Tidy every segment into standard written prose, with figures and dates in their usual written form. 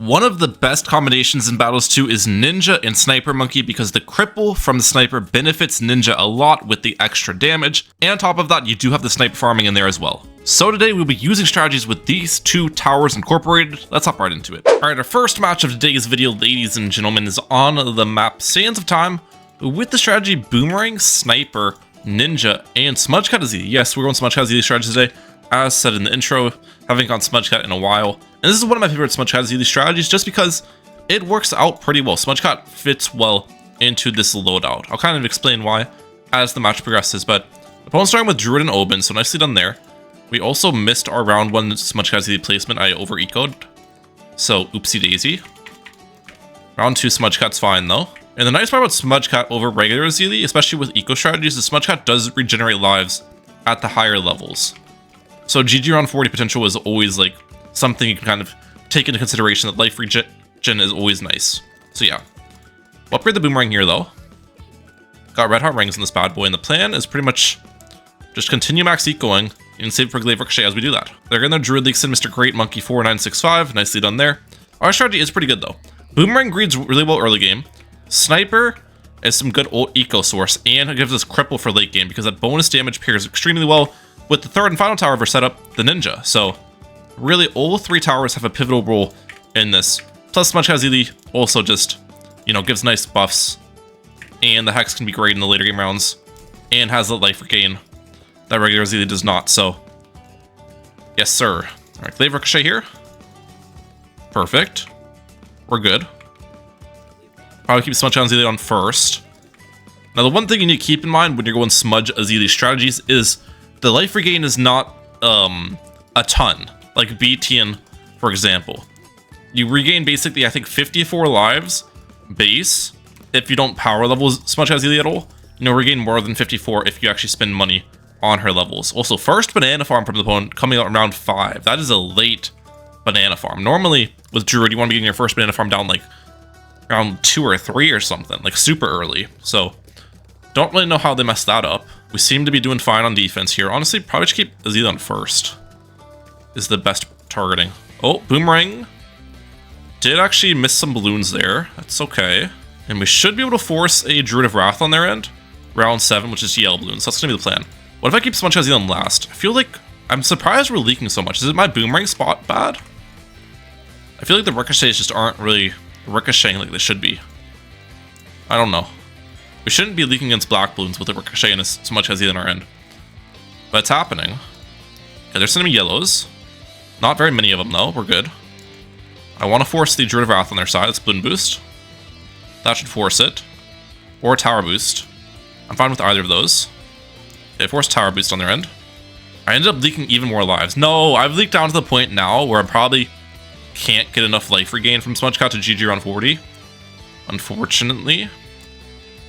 One of the best combinations in Battles 2 is Ninja and Sniper Monkey because the cripple from the Sniper benefits Ninja a lot with the extra damage, and on top of that you do have the sniper farming in there as well. So today we'll be using strategies with these two towers incorporated. Let's hop right into it. Alright, our first match of today's video, ladies and gentlemen, is on the map Sands of Time with the strategy Boomerang, Sniper, Ninja, and Smudge Cut as Yes, we're going Smudge Cut as strategy today. As said in the intro, haven't gone Smudge Cut in a while. And this is one of my favorite Smudge Cut as strategies just because it works out pretty well. Smudge Cut fits well into this loadout. I'll kind of explain why as the match progresses, but opponent starting with Druid and Oben, so nicely done there. We also missed our round 1 Smudge Cut as placement. I over-ecoed, so oopsie daisy. Round 2 Smudge Cut's fine though. And the nice part about Smudge Cut over regular Azili, especially with eco strategies, is Smudge Cut does regenerate lives at the higher levels. So GG round 40 potential is always like something you can kind of take into consideration, that life regen is always nice. So yeah. We'll upgrade the Boomerang here though. Got red hot rings in this bad boy, and the plan is pretty much just continue max ecoing and save for Glaive Ricochet as we do that. They're gonna Druid Leaks in Mr. Great Monkey 4965, nicely done there. Our strategy is pretty good though. Boomerang greeds really well early game. Sniper is some good old eco source, and it gives us cripple for late game because that bonus damage pairs extremely well with the third and final tower of our setup, the Ninja. So really all 3 towers have a pivotal role in this. Plus Smudge Cut Azili also just, you know, gives nice buffs, and the Hex can be great in the later game rounds and has the life regain that regular Azili does not. So yes sir. All right, Glaive Ricochet here. Perfect. We're good. Probably keep Smudge Azili on first. Now the one thing you need to keep in mind when you're going Smudge Azili strategies is the life regain is not a ton, like BTN for example. You regain basically I think 54 lives base if you don't power level Smudge Azili at all. You know, regain more than 54 if you actually spend money on her levels. Also, first banana farm from the opponent coming out in round 5. That is a late banana farm. Normally with Druid you want to be getting your first banana farm down like round 2 or 3 or something, like super early. So don't really know how they messed that up. We seem to be doing fine on defense here. Honestly, probably should keep Azili on first. Is the best targeting. Oh, Boomerang did actually miss some balloons there. That's okay. And we should be able to force a Druid of Wrath on their end. Round 7, which is yellow balloons. That's gonna be the plan. What if I keep Smudge Azili on last? I feel like I'm surprised we're leaking so much. Is it my Boomerang spot bad? I feel like the ricochets just aren't really ricocheting like they should be. I don't know. We shouldn't be leaking against black balloons with a ricochet and as much as on our end. But it's happening. Okay, they're sending me yellows. Not very many of them though, we're good. I want to force the Druid of Wrath on their side. It's balloon boost. That should force it. Or tower boost. I'm fine with either of those. Okay, force tower boost on their end. I ended up leaking even more lives. No, I've leaked down to the point now where I probably can't get enough life regain from Smudge Cut to GG around 40. Unfortunately.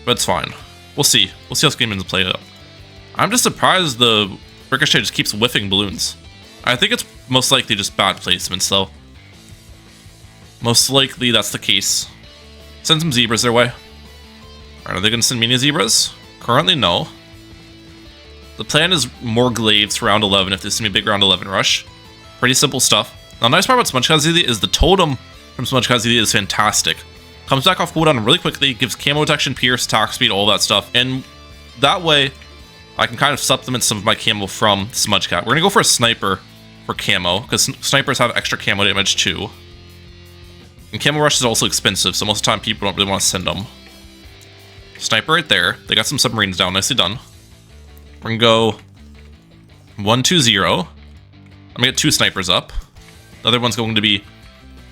But it's fine. We'll see. We'll see how this game ends up playing out. I'm just surprised the Ricochet just keeps whiffing balloons. I think it's most likely just bad placements though. Most likely that's the case. Send some zebras their way. Alright, are they gonna send me any zebras? Currently, no. The plan is more glaives for round 11 if this is gonna be a big round 11 rush. Pretty simple stuff. Now, the nice part about Smudge Cut Azili is the totem from Smudge Cut Azili is fantastic. Comes back off cooldown really quickly, gives camo protection, pierce, attack speed, all that stuff. And that way, I can kind of supplement some of my camo from Smudge Cut. We're gonna go for a Sniper for camo, because snipers have extra camo damage too. And camo rush is also expensive, so most of the time people don't really want to send them. Sniper right there. They got some submarines down, nicely done. We're gonna go 1-2-0. I'm gonna get 2 snipers up. The other one's going to be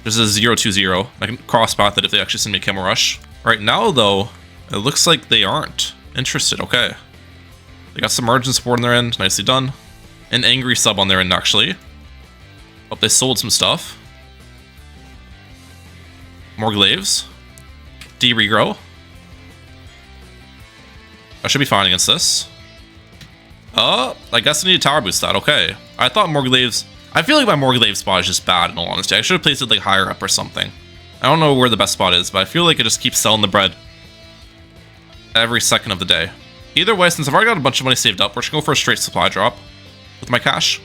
just a 0-2-0. I can cross path it if they actually send me a camo rush. Right now though, it looks like they aren't interested. Okay. They got some margin support on their end, nicely done. An angry sub on their end actually. Oh, they sold some stuff. More glaives. De-regrow. I should be fine against this. I guess I need to tower boost that, okay. I thought more glaives. I feel like my more glaive spot is just bad in all honesty. I should have placed it like higher up or something. I don't know where the best spot is, but I feel like it just keeps selling the bread every second of the day. Either way, since I've already got a bunch of money saved up, we're just gonna go for a straight supply drop with my cash.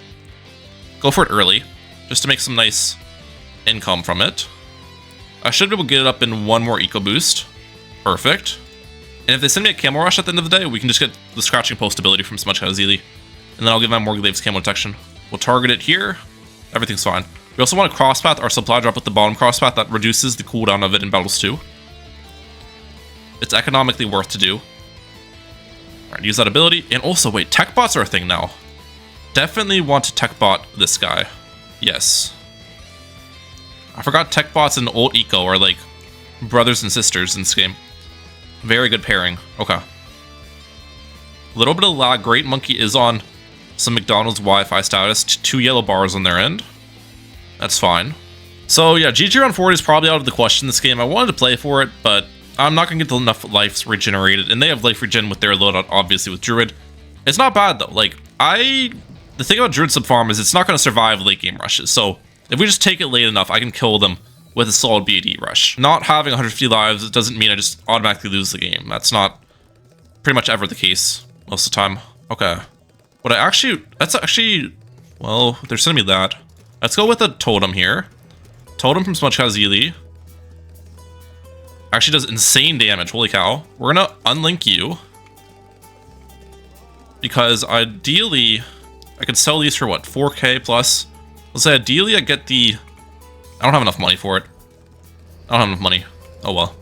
Go for it early, just to make some nice income from it. I should be able to get it up in one more eco boost. Perfect. And if they send me a Camel Rush at the end of the day, we can just get the Scratching Post ability from Smudge Kazili. And then I'll give my Morglaive's Camo Detection. We'll target it here. Everything's fine. We also want to crosspath our supply drop with the bottom crosspath. That reduces the cooldown of it in battles too. It's economically worth to do. Alright, use that ability. And also, wait, tech bots are a thing now. Definitely want to tech bot this guy. Yes. I forgot tech bots and old eco are like brothers and sisters in this game. Very good pairing. Okay. Little bit of lag. Great Monkey is on some McDonald's Wi-Fi status. 2 yellow bars on their end. That's fine. So yeah, GG round 40 is probably out of the question in this game. I wanted to play for it, but I'm not going to get enough lives regenerated. And they have life regen with their loadout, obviously, with Druid. It's not bad, though. Like, the thing about Druid sub-farm is it's not going to survive late game rushes. So if we just take it late enough, I can kill them with a solid BAD rush. Not having 150 lives, it doesn't mean I just automatically lose the game. That's not pretty much ever the case most of the time. Okay. That's actually, well, they're sending me that. Let's go with a totem here. Totem from Smudge Kazili. Actually does insane damage, holy cow. We're gonna unlink you. Because ideally, I could sell these for what, 4k plus? Let's say ideally I get the... I don't have enough money for it. I don't have enough money. Oh well.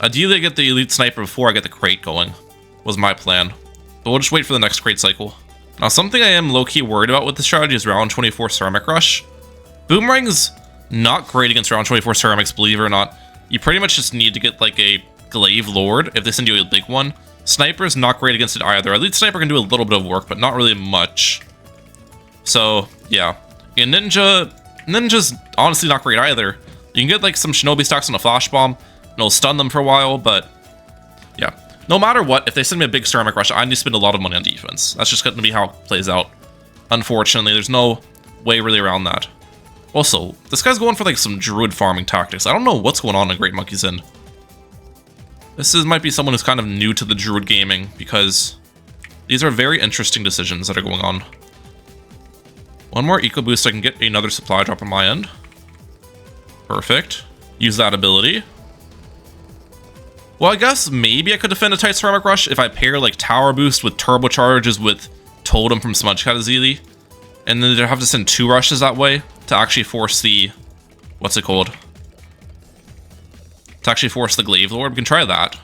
Ideally I get the Elite Sniper before I get the crate going. Was my plan. But we'll just wait for the next crate cycle. Now something I am low-key worried about with this strategy is round 24 Ceramic Rush. Boomerang's not great against round 24 Ceramics, believe it or not. You pretty much just need to get like a Glaive Lord if they send you a big one. Sniper's not great against it either. Elite Sniper can do a little bit of work, but not really much. So, yeah. And Ninja's honestly not great either. You can get like some Shinobi stacks on a Flash Bomb, and it'll stun them for a while, but yeah. No matter what, if they send me a big Ceramic Rush, I need to spend a lot of money on defense. That's just going to be how it plays out. Unfortunately, there's no way really around that. Also, this guy's going for like some Druid farming tactics. I don't know what's going on in Great Monkey's End. Might be someone who's kind of new to the Druid gaming, because these are very interesting decisions that are going on. One more eco boost, I can get another supply drop on my end. Perfect. Use that ability. Well, I guess maybe I could defend a tight Ceramic Rush if I pair like Tower Boost with Turbocharges with Totem from Smudge Kazili. And then they'd have to send 2 rushes that way to actually force the... what's it called? To actually force the Glaive Lord. We can try that.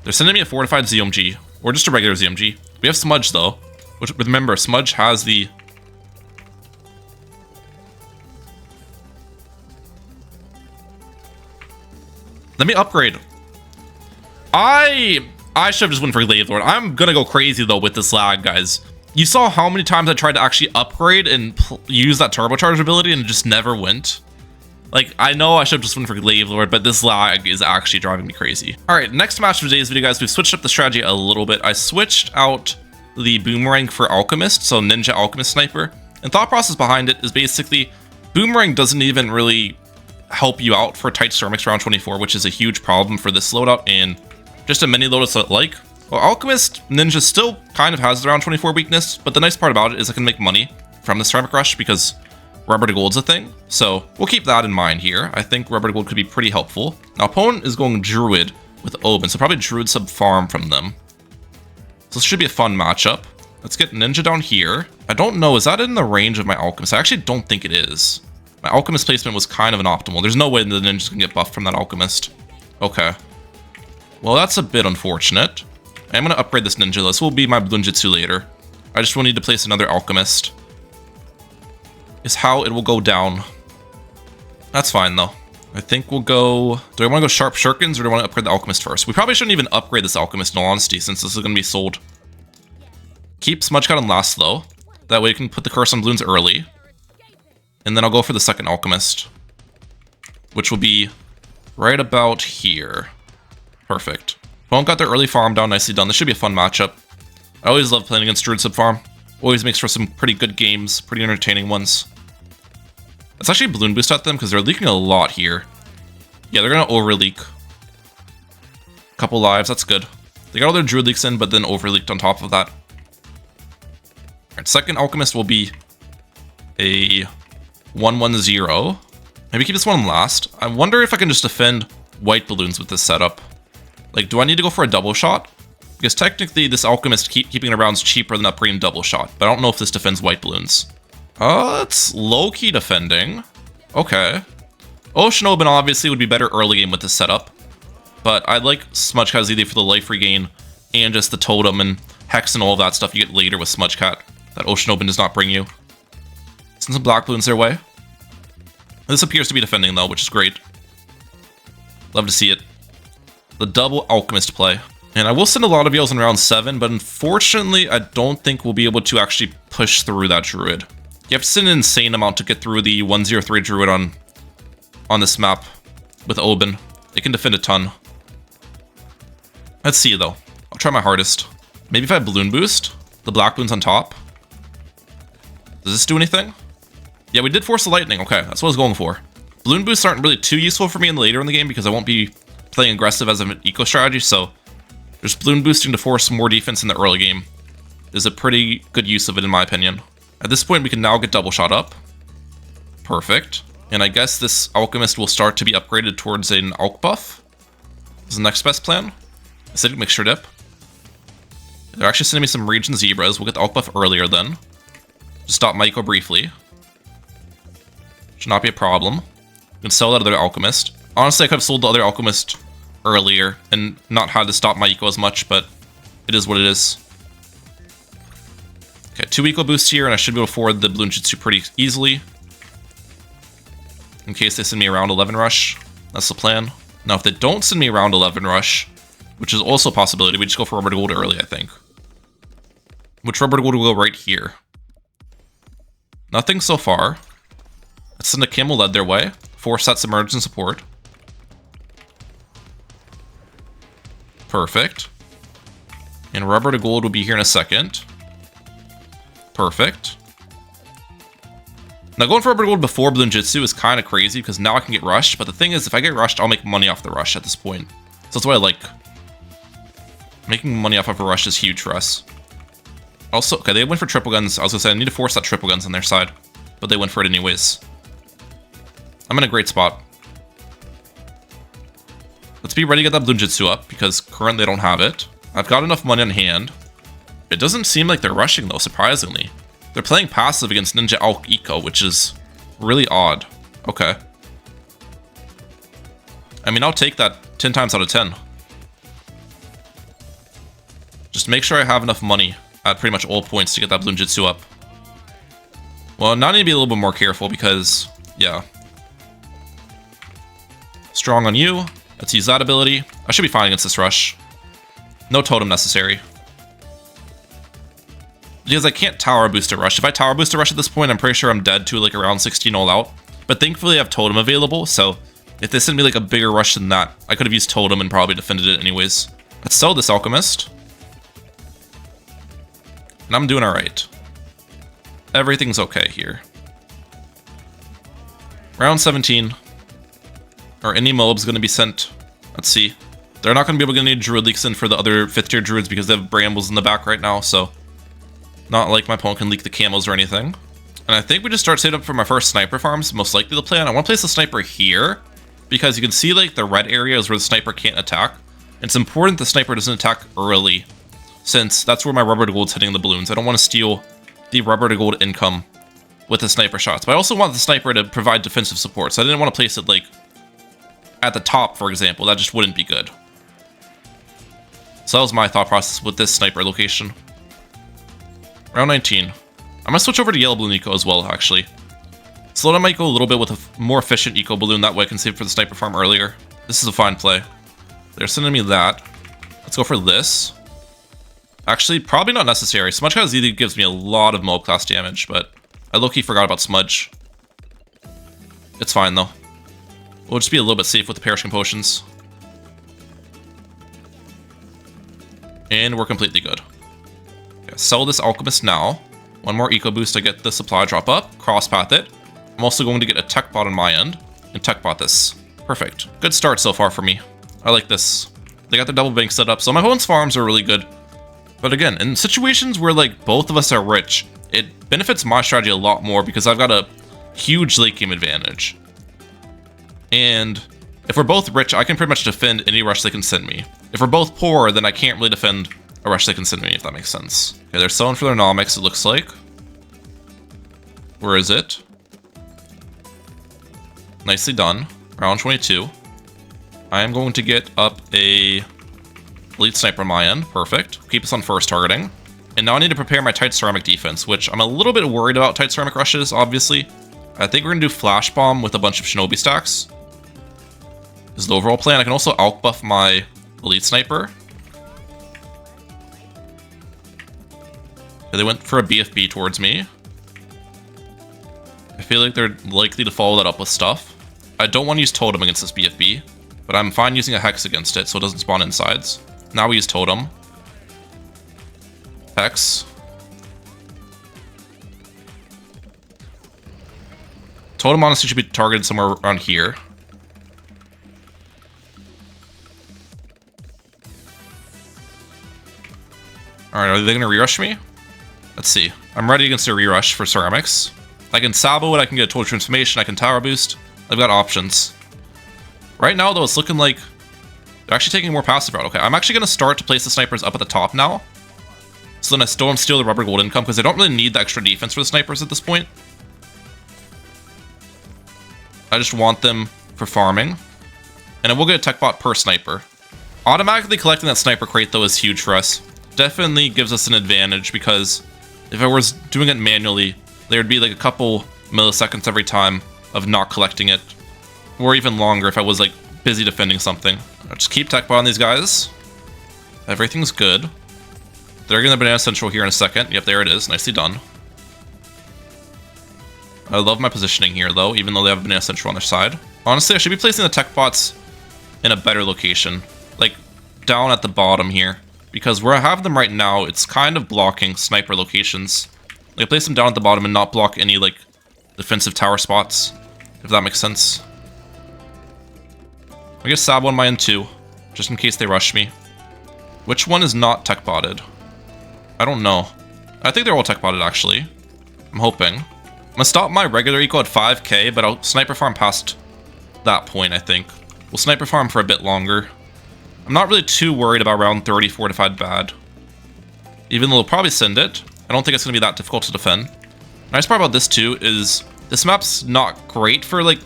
They're sending me a fortified ZMG. Or just a regular ZMG. We have Smudge though. Which, remember, Smudge has the... Let me upgrade. I should have just went for Glaive Lord. I'm gonna go crazy though with this lag, guys. You saw how many times I tried to actually upgrade and use that turbocharge ability and it just never went. Like, I know I should have just went for Glaive Lord, but this lag is actually driving me crazy. Alright, next match of today's video, guys, we've switched up the strategy a little bit. I switched out the Boomerang for Alchemist, so Ninja Alchemist Sniper. And thought process behind it is basically, Boomerang doesn't even really help you out for tight Ceramics round 24, which is a huge problem for this loadout and just a mini loadout like. Well, Alchemist Ninja still kind of has the round 24 weakness, but the nice part about it is I can make money from the Ceramic Rush because Rubber to Gold's a thing. So we'll keep that in mind here. I think Rubber to Gold could be pretty helpful. Now, opponent is going Druid with Oben, so probably Druid sub-farm from them. So this should be a fun matchup. Let's get Ninja down here. I don't know, is that in the range of my Alchemist? I actually don't think it is. My Alchemist placement was kind of an optimal. There's no way the Ninja's gonna get buffed from that Alchemist. Okay. Well, that's a bit unfortunate. I'm going to upgrade this Ninja. This will be my Bloonjitsu later. I just will need to place another Alchemist. Is how it will go down. That's fine, though. I think we'll go... Do I want to go Sharp Shurikens, or do I want to upgrade the Alchemist first? We probably shouldn't even upgrade this Alchemist, in all honesty, since this is going to be sold. Keep Smudge Cut on last, though. That way you can put the curse on Bloons early. And then I'll go for the second Alchemist. Which will be right about here. Perfect. Opponent got their early farm down, nicely done. This should be a fun matchup. I always love playing against Druid sub-farm. Always makes for some pretty good games, pretty entertaining ones. Let's actually Balloon Boost at them, because they're leaking a lot here. Yeah, they're going to over-leak. Couple lives, that's good. They got all their Druid leaks in, but then over-leaked on top of that. Alright, second Alchemist will be a 1-1-0. Maybe keep this one last. I wonder if I can just defend white balloons with this setup. Like, do I need to go for a double shot? Because technically, this Alchemist keeping it around is cheaper than upgrading double shot, but I don't know if this defends white balloons. It's low-key defending. Okay. Ocean Open obviously would be better early game with this setup, but I like Smudge Cat either for the life regain and just the totem and hex and all of that stuff you get later with Smudge Cat that Ocean Open does not bring you. Send some black balloons their way. This appears to be defending though, which is great. Love to see it. The double Alchemist play. And I will send a lot of yells in round 7, but unfortunately, I don't think we'll be able to actually push through that Druid. You have to send an insane amount to get through the 103 Druid on this map with Oben. It can defend a ton. Let's see, though. I'll try my hardest. Maybe if I Balloon Boost, the black balloons on top. Does this do anything? Yeah, we did force the lightning. Okay, that's what I was going for. Balloon Boosts aren't really too useful for me later in the game because I won't be playing aggressive as an eco strategy, so just balloon boosting to force more defense in the early game is a pretty good use of it in my opinion. At this point we can now get double shot up. Perfect. And I guess this Alchemist will start to be upgraded towards an Alch buff. Is the next best plan. Acidic Mixture Dip. They're actually sending me some Regen Zebras. We'll get the Alch buff earlier then. Just stop my eco briefly. Should not be a problem. We can sell that other Alchemist. Honestly, I could have sold the other Alchemist earlier and not had to stop my eco as much, but it is what it is. Okay, 2 eco boosts here, and I should be able to forward the Bloon Jutsu pretty easily. In case they send me around 11 rush. That's the plan. Now, if they don't send me around 11 rush, which is also a possibility, we just go for Rubber to Gold early, I think. Which Rubber to Gold will go right here. Nothing so far. Let's send a Camel Lead their way. Force that Submerge and support. Perfect. And Rubber to Gold will be here in a second. Perfect. Now going for Rubber to Gold before Bloon Jutsu is kind of crazy because now I can get rushed, but the thing is if I get rushed, I'll make money off the rush at this point. So that's what I like. Making money off of a rush is huge for us. Also, okay, they went for triple guns. I was gonna say I need to force that triple guns on their side, but they went for it anyways. I'm in a great spot. Let's be ready to get that Bloon Jutsu up, because currently I don't have it. I've got enough money on hand. It doesn't seem like they're rushing though, surprisingly. They're playing passive against Ninja Alch Eco, which is really odd. Okay. I mean, I'll take that 10 times out of 10. Just make sure I have enough money at pretty much all points to get that Bloon Jutsu up. Well, now I need to be a little bit more careful because, yeah. Strong on you. Let's use that ability. I should be fine against this rush. No totem necessary. Because I can't tower boost a rush. If I tower boost a rush at this point, I'm pretty sure I'm dead to like around 16 all out. But thankfully I have totem available, so if they sent me like a bigger rush than that, I could have used totem and probably defended it anyways. Let's sell this Alchemist. And I'm doing alright. Everything's okay here. Round 17. Are any mobs going to be sent? Let's see. They're not going to be able to get any Druid Leaks in for the other 5th tier Druids because they have Brambles in the back right now, so not like my opponent can leak the camos or anything. And I think we just start setting up for my first sniper farms, most likely the plan. I want to place the sniper here because you can see like the red area is where the sniper can't attack. It's important the sniper doesn't attack early since that's where my Rubber to Gold's hitting the balloons. I don't want to steal the Rubber to Gold income with the sniper shots, but I also want the sniper to provide defensive support, so I didn't want to place it like at the top, for example. That just wouldn't be good. So that was my thought process with this sniper location. Round 19. I'm gonna switch over to Yellow Balloon Eco as well, actually. Slow down my Eco a little bit with a more efficient Eco Balloon, that way I can save for the sniper farm earlier. This is a fine play. They're sending me that. Let's go for this. Actually, probably not necessary. Smudge Cat ZD gives me a lot of mob class damage, but I low-key forgot about Smudge. It's fine, though. We'll just be a little bit safe with the Perishing Potions. And we're completely good. Okay, sell this Alchemist now. One more Eco Boost to get the supply drop up. Cross path it. I'm also going to get a Tech Bot on my end. And Tech Bot this. Perfect. Good start so far for me. I like this. They got their double bank set up, so my opponent's farms are really good. But again, in situations where like both of us are rich, it benefits my strategy a lot more because I've got a huge late game advantage. And if we're both rich, I can pretty much defend any rush they can send me. If we're both poor, then I can't really defend a rush they can send me, if that makes sense. Okay, they're selling for their nomics, it looks like. Where is it? Nicely done. Round 22. I am going to get up a elite sniper on my end. Perfect. Keep us on first targeting. And now I need to prepare my tight ceramic defense, which I'm a little bit worried about tight ceramic rushes, obviously. I think we're going to do flash bomb with a bunch of shinobi stacks. This is the overall plan. I can also alch buff my elite sniper. Okay, they went for a BFB towards me. I feel like they're likely to follow that up with stuff. I don't want to use totem against this BFB, but I'm fine using a hex against it so it doesn't spawn insides. Now we use totem. Hex. Totem honestly should be targeted somewhere around here. Alright, are they going to re-rush me? Let's see. I'm ready against a re-rush for ceramics. I can Sabo it, I can get a total transformation, I can tower boost. I've got options. Right now, though, it's looking like they're actually taking a more passive route. Okay, I'm actually going to start to place the snipers up at the top now. So then I don't steal the rubber gold income, because I don't really need the extra defense for the snipers at this point. I just want them for farming. And I will get a tech bot per sniper. Automatically collecting that sniper crate, though, is huge for us. Definitely gives us an advantage, because if I was doing it manually, there would be like a couple milliseconds every time of not collecting it. Or even longer if I was like busy defending something. I'll just keep tech bot on these guys. Everything's good. They're getting the banana central here in a second. Yep, there it is. Nicely done. I love my positioning here though, even though they have a banana central on their side. Honestly, I should be placing the tech bots in a better location. Like down at the bottom here. Because where I have them right now, it's kind of blocking sniper locations. Like, place them down at the bottom and not block any, like, defensive tower spots, if that makes sense. I guess Sab on my end too, just in case they rush me. Which one is not tech botted? I don't know. I think they're all tech botted, actually. I'm hoping. I'm gonna stop my regular eco at 5k, but I'll sniper farm past that point, I think. We'll sniper farm for a bit longer. I'm not really too worried about round 30 fortified bad. Even though they'll probably send it, I don't think it's going to be that difficult to defend. Nice part about this too is this map's not great for like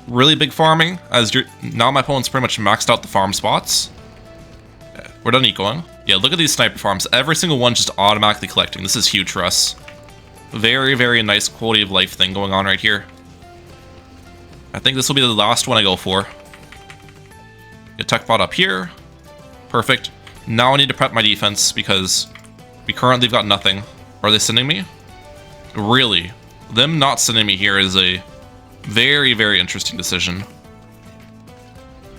really big farming, as now my opponent's pretty much maxed out the farm spots. Okay, we're done ecoing. Yeah, look at these sniper farms. Every single one just automatically collecting. This is huge for us. Very, very nice quality of life thing going on right here. I think this will be the last one I go for. Get tech bot up here. Perfect. Now I need to prep my defense because we currently have got nothing. Are they sending me? Really? Them not sending me here is a very, very interesting decision.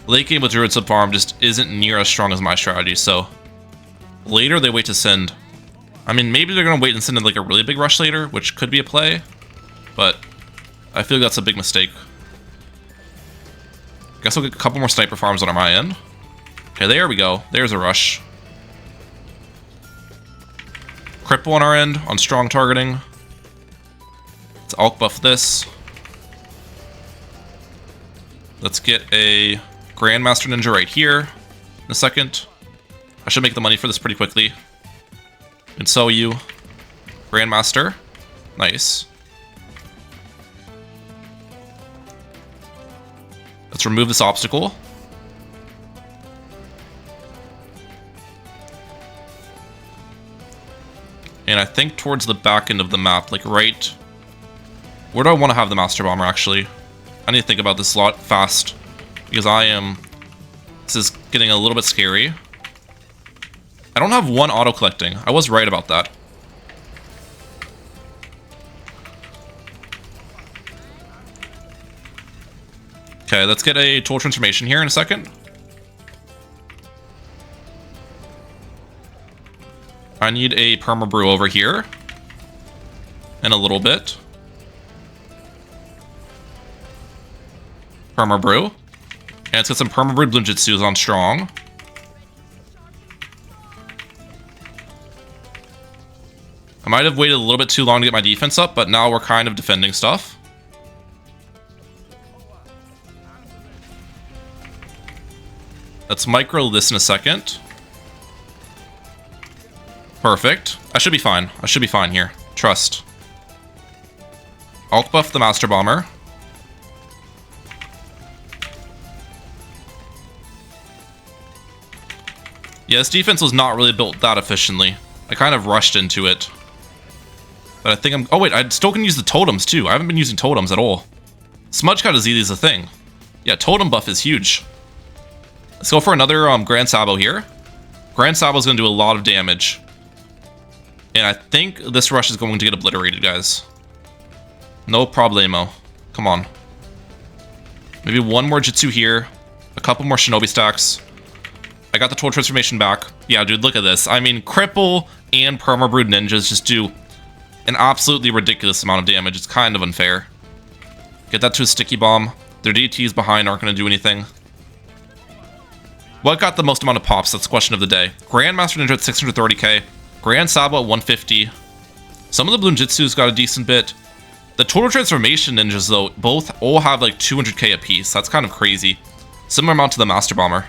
Late game with Druid sub farm just isn't near as strong as my strategy, so later they wait to send. I mean, maybe they're going to wait and send in like a really big rush later, which could be a play, but I feel like that's a big mistake. Guess I'll get a couple more sniper farms on my end. Okay, there we go. There's a rush. Cripple on our end, on strong targeting. Let's alch buff this. Let's get a Grandmaster Ninja right here in a second. I should make the money for this pretty quickly. And so you. Grandmaster. Nice. Let's remove this obstacle. And I think towards the back end of the map, like right... Where do I want to have the Master Bomber, actually? I need to think about this a lot fast. Because this is getting a little bit scary. I don't have one auto-collecting. I was right about that. Okay, let's get a total transformation here in a second. I need a perma brew over here. In a little bit. Perma brew. And let's get some perma brewed Bloon Jutsus on strong. I might have waited a little bit too long to get my defense up, but now we're kind of defending stuff. Let's micro this in a second. Perfect. I should be fine. I should be fine here. Trust. Alt buff the Master Bomber. Yeah, this defense was not really built that efficiently. I kind of rushed into it. But I think I'm... Oh wait, I still can use the totems too. I haven't been using totems at all. Smudge Cut is easy as a thing. Yeah, totem buff is huge. Let's go for another Grand Sabo here. Grand Sabo is going to do a lot of damage. And I think this rush is going to get obliterated, guys. No problemo. Come on. Maybe one more Jitsu here. A couple more Shinobi stacks. I got the Total Transformation back. Yeah, dude, look at this. I mean, Cripple and Perma Brood Ninjas just do an absolutely ridiculous amount of damage. It's kind of unfair. Get that to a Sticky Bomb. Their DTs behind aren't going to do anything. What got the most amount of pops? That's the question of the day. Grandmaster Ninja at 630k. Grand Sabo at 150. Some of the Bloon Jitsus got a decent bit. The Total Transformation Ninjas, though, both all have like 200k apiece. That's kind of crazy. Similar amount to the Master Bomber.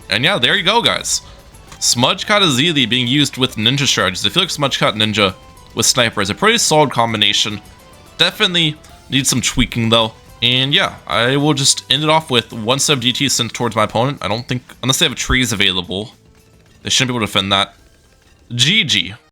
And yeah, there you go, guys. Smudge Cut is easily being used with ninja strategies. I feel like Smudge Cut Ninja with Sniper is a pretty solid combination. Definitely needs some tweaking, though. And yeah, I will just end it off with one set of DT sent towards my opponent. I don't think, unless they have trees available, they shouldn't be able to defend that. GG.